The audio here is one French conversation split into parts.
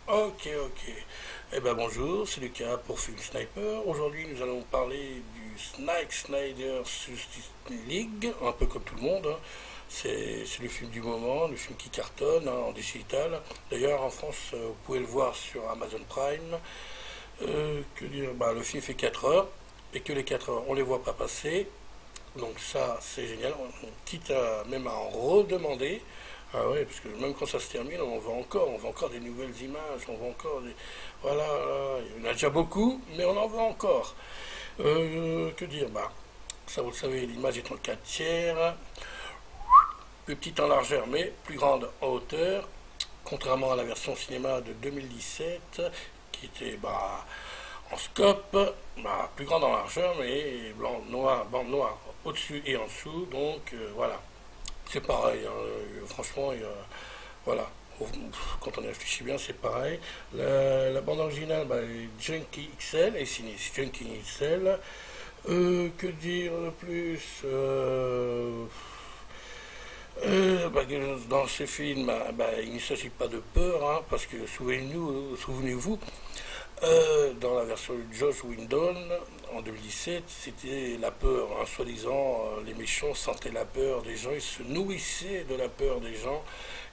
Ok, ok. Eh ben bonjour, c'est Lucas pour Film Sniper. Aujourd'hui, nous allons parler du Snyder Justice League, un peu comme tout le monde, hein. C'est le film du moment, le film qui cartonne, hein, en digital. D'ailleurs, en France, vous pouvez le voir sur Amazon Prime. Que dire, bah, le film fait 4 heures, et que les 4 heures, on les voit pas passer. Donc ça, c'est génial. Quitte à même à en redemander. Ah ouais, parce que même quand ça se termine, on voit encore des nouvelles images, on voit encore des... Voilà, il y en a déjà beaucoup, mais on en voit encore. Que dire, bah, ça vous le savez, l'image est en 4 tiers, plus petite en largeur, mais plus grande en hauteur, contrairement à la version cinéma de 2017, qui était, bah, en scope, bah, plus grande en largeur, mais blanc, noir, bande noire au-dessus et en dessous, donc voilà. C'est pareil, hein, franchement, voilà. Quand on y réfléchit bien, c'est pareil. La bande originale, bah, est Junkie XL, et signée Junkie XL. Que dire de plus bah, dans ce film, bah, il ne s'agit pas de peur, hein, parce que souvenez-vous, dans la version de Josh Whedon, en 2017, c'était la peur, hein, soi-disant, les méchants sentaient la peur des gens, ils se nourrissaient de la peur des gens,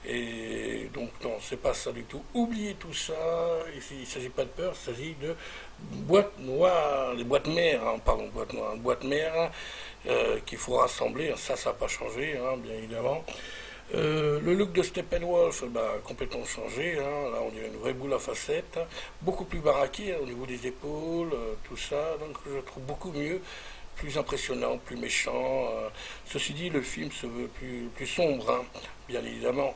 et donc non, c'est pas ça du tout. Oubliez tout ça, il ne s'agit pas de peur, il s'agit de boîtes noires, les boîtes mères, hein, pardon, boîtes noires, boîtes mères qu'il faut rassembler, ça n'a pas changé, hein, bien évidemment. Le look de Steppenwolf, bah, complètement changé, hein. Là on dirait une vraie boule à facettes, hein. Beaucoup plus baraqué, hein, au niveau des épaules, tout ça, donc je le trouve beaucoup mieux, plus impressionnant, plus méchant. Ceci dit, le film se veut plus sombre, hein, bien évidemment.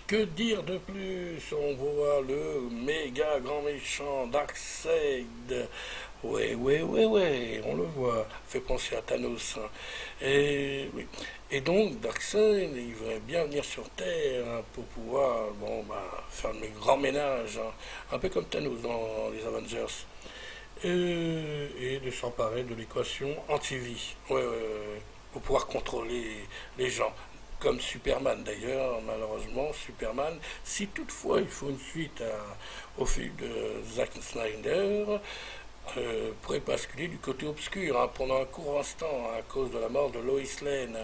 Que dire de plus? On voit le méga grand méchant Darkseid. Ouais, on le voit. Fait penser à Thanos, hein. Et, oui. Et donc, Darkseid, il va bien venir sur Terre, hein, pour pouvoir, bon, bah, faire le grand ménage, hein, un peu comme Thanos dans les Avengers. Et de s'emparer de l'équation anti-vie. Ouais. Pour pouvoir contrôler les gens. Comme Superman d'ailleurs, malheureusement, Superman, si toutefois il faut une suite au film de Zack Snyder, pourrait basculer du côté obscur, hein, pendant un court instant, hein, à cause de la mort de Lois Lane.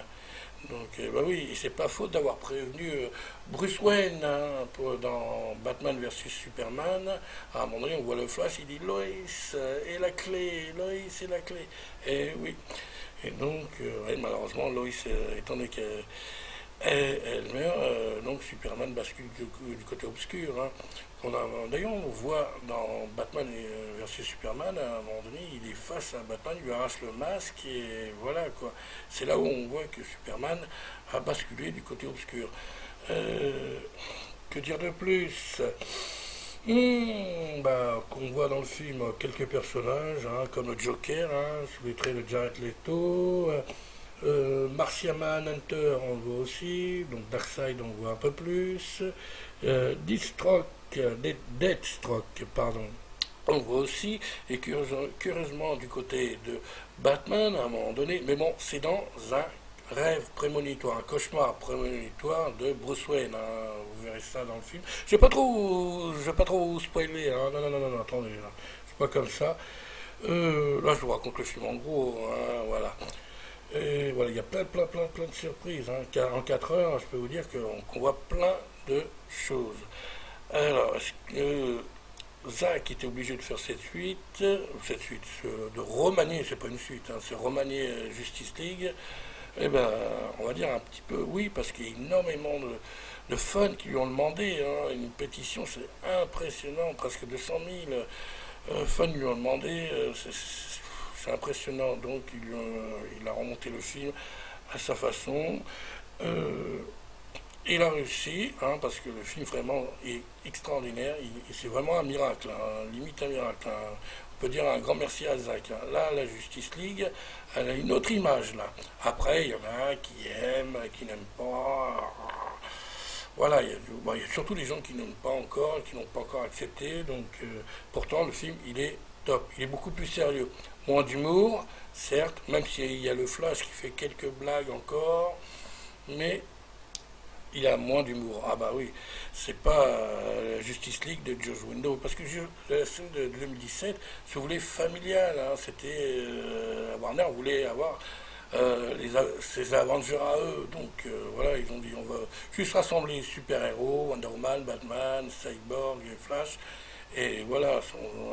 Donc, bah oui, et c'est pas faute d'avoir prévenu Bruce Wayne, hein, dans Batman versus Superman. À un moment donné, on voit le Flash, il dit Lois est la clé, Lois est la clé. Et oui. Et donc, ouais, malheureusement, Lois, étant donné qu'elle meurt, donc Superman bascule du côté obscur, hein. D'ailleurs, on voit dans Batman versus Superman, à un moment donné, il est face à Batman, il lui arrache le masque, et voilà quoi. C'est là où on voit que Superman a basculé du côté obscur. Euh, que dire de plus? Bah, qu'on voit dans le film quelques personnages, hein, comme le Joker, hein, sous les traits de Jared Leto. Martian Manhunter, on le voit aussi. Donc Darkseid, on le voit un peu plus. Deathstroke, pardon, on le voit aussi. Et curieusement, du côté de Batman, à un moment donné, mais bon, c'est dans un rêve prémonitoire, un cauchemar prémonitoire de Bruce Wayne, hein. Vous verrez ça dans le film. Je vais pas trop vous spoiler, hein. Non, attendez, hein. C'est pas comme ça. Là, je vous raconte le film en gros, hein, voilà. Et voilà, il y a plein de surprises, hein. En 4 heures, je peux vous dire qu'on voit plein de choses. Alors, est-ce que Zack était obligé de faire de remanier, c'est pas une suite, hein, c'est remanier Justice League? Eh ben, on va dire un petit peu oui, parce qu'il y a énormément de fans qui lui ont demandé, hein, une pétition, c'est impressionnant, presque 200 000 fans lui ont demandé, c'est impressionnant, donc il a remonté le film à sa façon. Euh, il a réussi, hein, parce que le film vraiment est extraordinaire, c'est vraiment un miracle, hein, limite un miracle, hein. On peut dire un grand merci à Zach, hein. Là, la Justice League, elle a une autre image là. Après, il y en a qui aiment, qui n'aiment pas. Voilà, il y a surtout des gens qui n'aiment pas encore, qui n'ont pas encore accepté. Donc, pourtant, le film, il est top. Il est beaucoup plus sérieux. Moins d'humour, certes, même s'il y a le Flash qui fait quelques blagues encore, mais il a moins d'humour. Ah bah oui, c'est pas la Justice League de Joss Whedon, parce que la scène de 2017 se voulait familiale, hein. C'était Warner voulait avoir ces Avengers à eux, donc voilà, ils ont dit on va juste rassembler les super-héros, Wonder Woman, Batman, Cyborg, Flash, et voilà,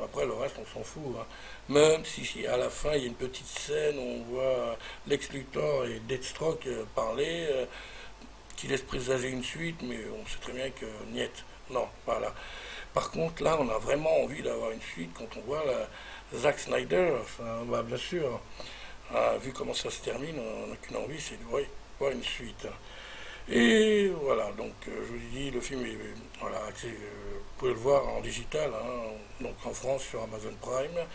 après le reste on s'en fout, hein. Même si à la fin il y a une petite scène où on voit Lex Luthor et Deathstroke parler, qui laisse présager une suite, mais on sait très bien que niet, non, voilà. Par contre, là, on a vraiment envie d'avoir une suite quand on voit Zack Snyder, enfin, bah, bien sûr, vu comment ça se termine, on n'a qu'une envie, c'est de voir une suite. Et voilà, donc je vous dis, le film est, voilà, vous pouvez le voir en digital, hein, donc en France sur Amazon Prime.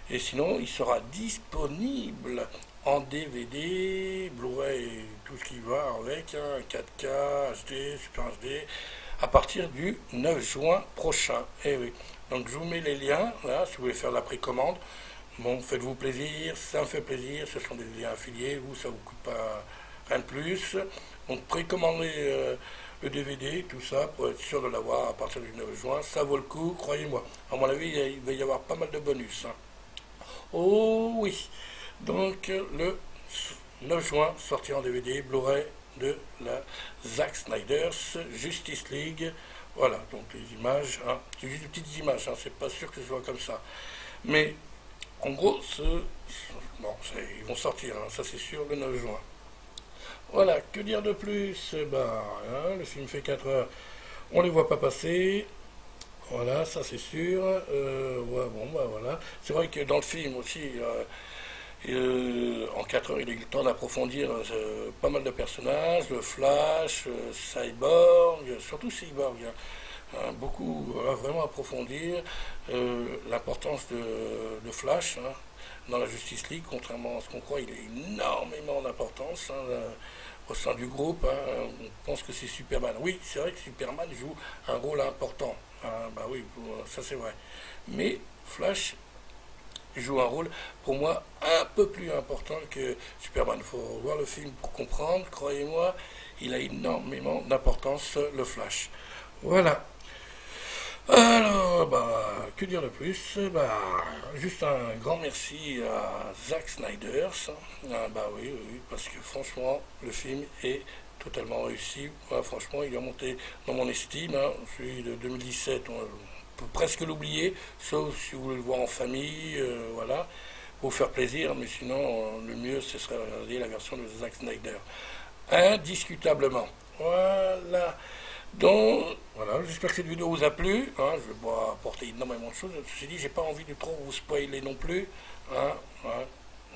Et sinon, il sera disponible en DVD, Blu-ray, et tout ce qui va avec, hein, 4K, HD, Super HD, à partir du 9 juin prochain. Et oui. Donc je vous mets les liens, là, si vous voulez faire la précommande. Bon, faites-vous plaisir, ça me fait plaisir, ce sont des liens affiliés, vous, ça vous coûte pas rien de plus. Donc précommandez le DVD, tout ça, pour être sûr de l'avoir à partir du 9 juin. Ça vaut le coup, croyez-moi. À mon avis, il va y avoir pas mal de bonus, hein. Oh oui. Donc le 9 juin, sorti en DVD, Blu-ray de la Zack Snyder's Justice League. Voilà, donc les images, hein, c'est juste des petites images, hein, c'est pas sûr que ce soit comme ça. Mais en gros, bon, ils vont sortir, hein, ça c'est sûr, le 9 juin. Voilà, que dire de plus? Bah, hein, le film fait 4 heures, on les voit pas passer. Voilà, ça c'est sûr. Ouais, bon, bah voilà. C'est vrai que dans le film aussi, en 4 heures, il a eu le temps d'approfondir pas mal de personnages, le Flash, Cyborg, surtout Cyborg, hein. Beaucoup, voilà, vraiment approfondir l'importance de Flash, hein, dans la Justice League, contrairement à ce qu'on croit, il a énormément d'importance, hein, au sein du groupe, hein. On pense que c'est Superman. Oui, c'est vrai que Superman joue un rôle important, hein, bah oui, ça c'est vrai. Mais Flash joue un rôle, pour moi, un peu plus important que Superman. Il faut voir le film pour comprendre, croyez-moi, il a énormément d'importance, le Flash. Voilà. Alors, bah, que dire de plus? Bah, juste un grand merci à Zack Snyder. Ah, bah oui, oui, oui, parce que franchement, le film est totalement réussi. Ouais, franchement, il a monté dans mon estime, hein. Celui de 2017, on peut presque l'oublier, sauf si vous voulez le voir en famille, voilà, pour vous faire plaisir, mais sinon, le mieux, ce serait de regarder la version de Zack Snyder. Indiscutablement. Voilà. Donc, voilà, j'espère que cette vidéo vous a plu, hein. Je vais pas apporter énormément de choses. Ceci dit, j'ai pas envie de trop vous spoiler non plus, hein, hein.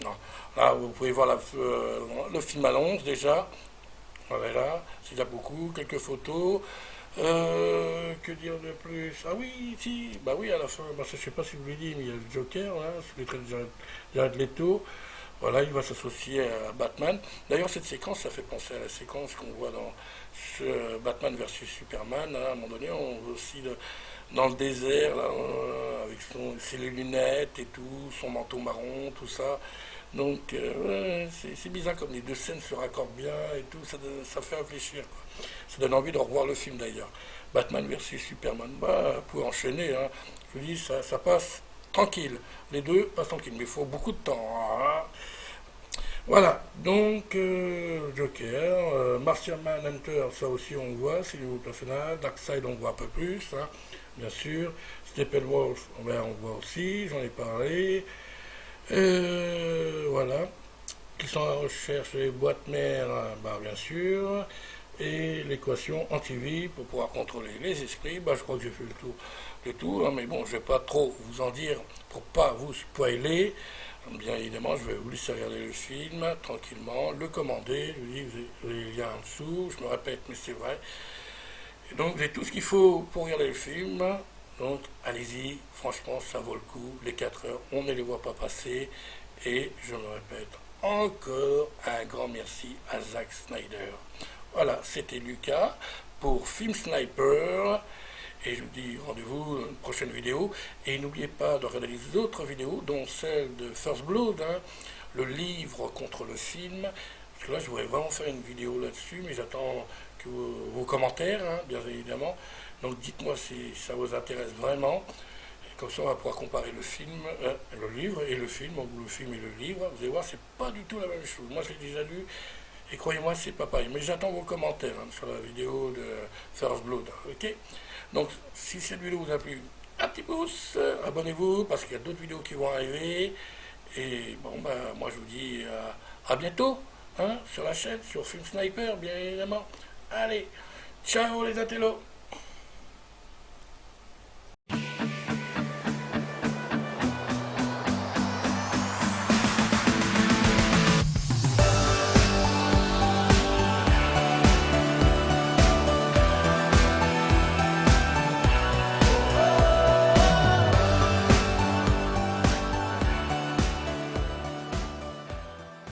Non. Là, vous pouvez voir le film à l'once déjà. Voilà, c'est déjà beaucoup, quelques photos. Que dire de plus? Ah oui, si, bah oui, à la fin, bah, je sais pas si vous l'avez dit, mais il y a le Joker, là, sous les traits de Jared Leto. Voilà, il va s'associer à Batman. D'ailleurs, cette séquence, ça fait penser à la séquence qu'on voit dans Batman versus Superman, hein. À un moment donné, on voit aussi dans le désert, là, avec ses lunettes et tout, son manteau marron, tout ça. Donc, ouais, c'est bizarre comme les deux scènes se raccordent bien et tout, ça fait réfléchir, quoi. Ça donne envie de revoir le film d'ailleurs. Batman versus Superman, bah, vous pouvez enchaîner, hein. Je vous dis, ça passe tranquille. Les deux passent tranquille, mais il faut beaucoup de temps, hein. Voilà, donc Joker, Martian Manhunter, ça aussi on voit, c'est le nouveau personnage. Darkseid on voit un peu plus, hein, bien sûr. Steppenwolf, ben, on voit aussi, j'en ai parlé. Voilà, qui sont à la recherche des boîtes mères, hein, bah, bien sûr. Et l'équation anti-vie pour pouvoir contrôler les esprits, bah, je crois que j'ai fait le tour, hein, mais bon, je ne vais pas trop vous en dire pour pas vous spoiler. Bien évidemment, je vais vous laisser regarder le film tranquillement, le commander. Je vous dis, vous avez le lien en dessous. Je me répète, mais c'est vrai. Et donc, vous avez tout ce qu'il faut pour regarder le film. Donc, allez-y. Franchement, ça vaut le coup. Les 4 heures, on ne les voit pas passer. Et je me répète encore un grand merci à Zack Snyder. Voilà, c'était Lucas pour Film Sniper. Et je vous dis rendez-vous dans une prochaine vidéo. Et n'oubliez pas de regarder les autres vidéos, dont celle de First Blood, hein, le livre contre le film. Parce que là, je voudrais vraiment faire une vidéo là-dessus, mais j'attends que vos commentaires, hein, bien évidemment. Donc dites-moi si ça vous intéresse vraiment. Et comme ça, on va pouvoir comparer le film, le livre et le film, ou le film et le livre. Vous allez voir, c'est pas du tout la même chose. Moi, je l'ai déjà lu. Et croyez-moi, c'est pas pareil. Mais j'attends vos commentaires, hein, sur la vidéo de First Blood. Ok? Donc, si cette vidéo vous a plu, un petit pouce, abonnez-vous parce qu'il y a d'autres vidéos qui vont arriver. Et bon, bah, moi je vous dis à bientôt, hein, sur la chaîne, sur Film Sniper, bien évidemment. Allez, ciao les intellos!